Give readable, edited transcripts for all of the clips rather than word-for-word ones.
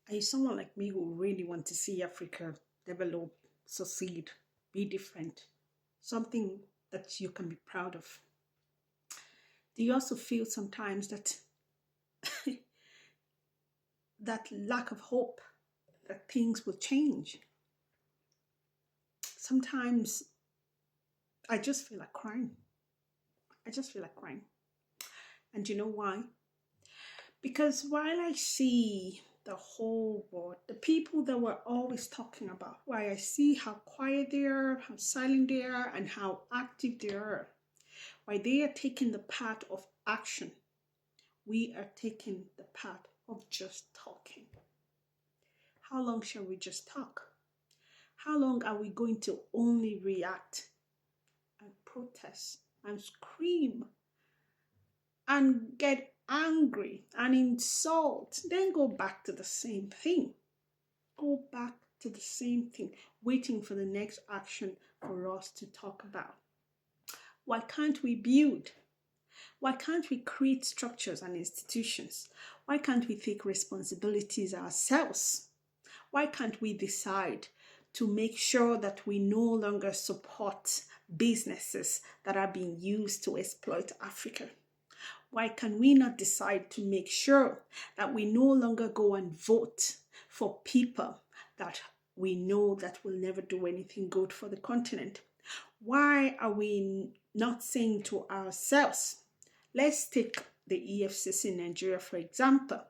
Are you someone like me who really want to see Africa develop, succeed, be different? Something that you can be proud of. Do you also feel sometimes that that lack of hope that things will change? Sometimes I just feel like crying. I just feel like crying. And you know why? Because while I see the whole world, the people that we're always talking about, while I see how quiet they are, how silent they are, and how active they are, while they are taking the path of action, we are taking the path of just talking. How long shall we just talk? How long are we going to only react and protest and scream and get angry and insult, then go back to the same thing? Go back to the same thing, waiting for the next action for us to talk about. Why can't we build? Why can't we create structures and institutions? Why can't we take responsibilities ourselves? Why can't we decide to make sure that we no longer support businesses that are being used to exploit Africa? Why can we not decide to make sure that we no longer go and vote for people that we know that will never do anything good for the continent? Why are we not saying to ourselves, let's take the EFCC in Nigeria, for example.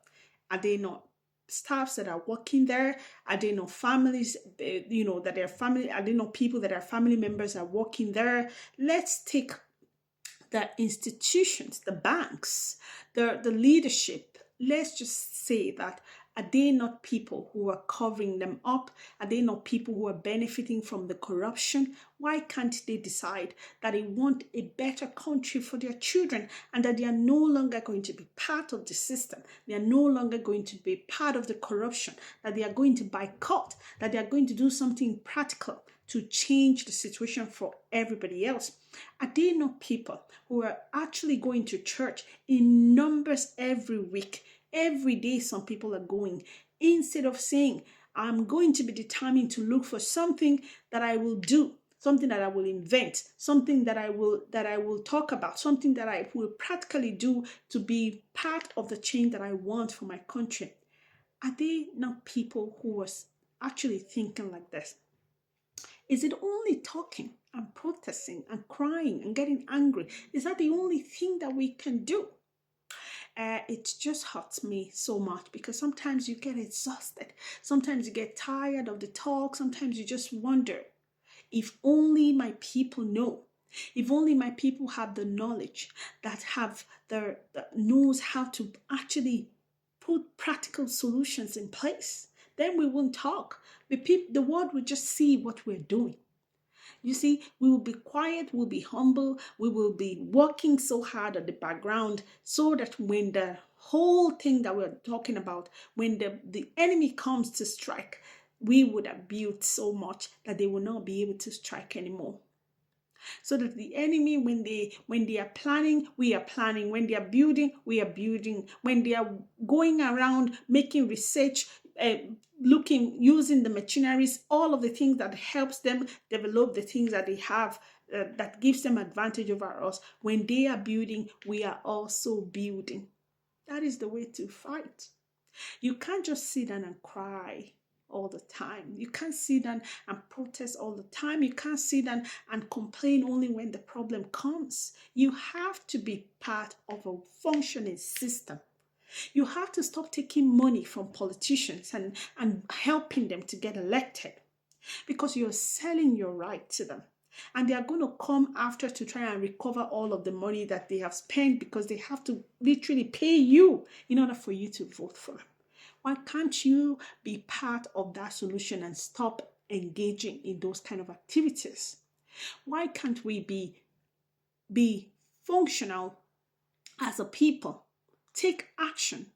Are they not staffs that are working there? Are they not families, that their family, are they not people that are family members are working there? Let's take the institutions, the banks, the leadership. Let's just say that, are they not people who are covering them up? Are they not people who are benefiting from the corruption? Why can't they decide that they want a better country for their children and that they are no longer going to be part of the system? They are no longer going to be part of the corruption, that they are going to boycott, that they are going to do something practical to change the situation for everybody else? Are they not people who are actually going to church in numbers every week? Every day, some people are going. Instead of saying, I'm going to be determined to look for something that I will do, something that I will invent, something that I will talk about, something that I will practically do to be part of the change that I want for my country. Are they not people who are actually thinking like this? Is it only talking and protesting and crying and getting angry? Is that the only thing that we can do? It just hurts me so much because sometimes you get exhausted. Sometimes you get tired of the talk. Sometimes you just wonder, if only my people know. If only my people have the knowledge, that knows how to actually put practical solutions in place, then we won't talk. The world will just see what we're doing. You see, we will be quiet, we'll be humble, we will be working so hard at the background so that when the whole thing that we're talking about, when the enemy comes to strike, we would have built so much that they will not be able to strike anymore. So that the enemy, when they are planning, we are planning. When they are building, we are building. When they are going around making research, using the machineries, all of the things that helps them develop the things that they have, that gives them advantage over us. When they are building, we are also building. That is the way to fight. You can't just sit down and cry all the time. You can't sit down and protest all the time. You can't sit down and complain only when the problem comes. You have to be part of a functioning system. You have to stop taking money from politicians and helping them to get elected, because you're selling your right to them. And they are going to come after to try and recover all of the money that they have spent, because they have to literally pay you in order for you to vote for them. Why can't you be part of that solution and stop engaging in those kind of activities? Why can't we be functional as a people? Take action.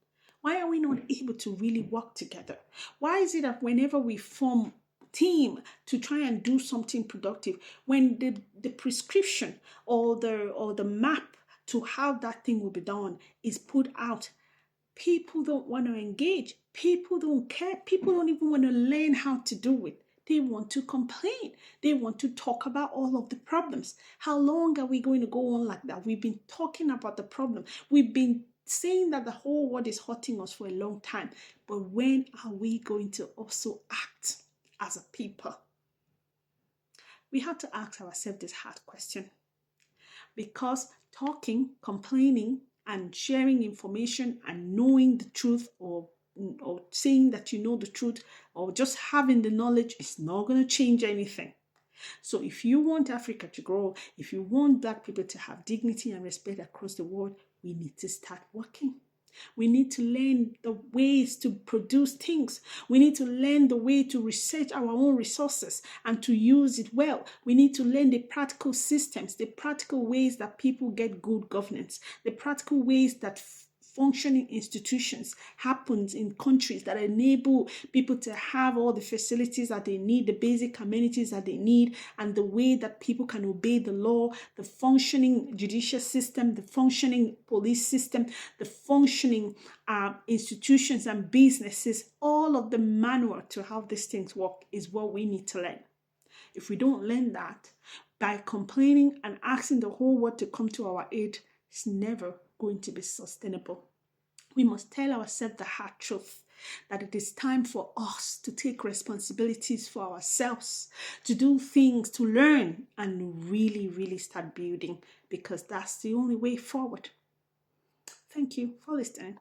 Why are we not able to really work together? Why is it that whenever we form team to try and do something productive, when the prescription or the map to how that thing will be done is put out, people don't want to engage? People don't care. People don't even want to learn how to do it. They want to complain. They want to talk about all of the problems. How long are we going to go on like that? We've been talking about the problem. We've been saying that the whole world is hurting us for a long time. But when are we going to also act as a people? We have to ask ourselves this hard question. Because talking, complaining, and sharing information and knowing the truth, or saying that you know the truth, or just having the knowledge, is not going to change anything. So if you want Africa to grow, if you want Black people to have dignity and respect across the world, we need to start working. We need to learn the ways to produce things. We need to learn the way to research our own resources and to use it well. We need to learn the practical systems, the practical ways that people get good governance, the practical ways that functioning institutions happens in countries that enable people to have all the facilities that they need, the basic amenities that they need, and the way that people can obey the law, the functioning judicial system, the functioning police system, the functioning institutions and businesses. All of the manual to how these things work is what we need to learn. If we don't learn that, by complaining and asking the whole world to come to our aid, it's never going to be sustainable. We must tell ourselves the hard truth, that it is time for us to take responsibilities for ourselves, to do things, to learn, and really, really start building, because that's the only way forward. Thank you for listening.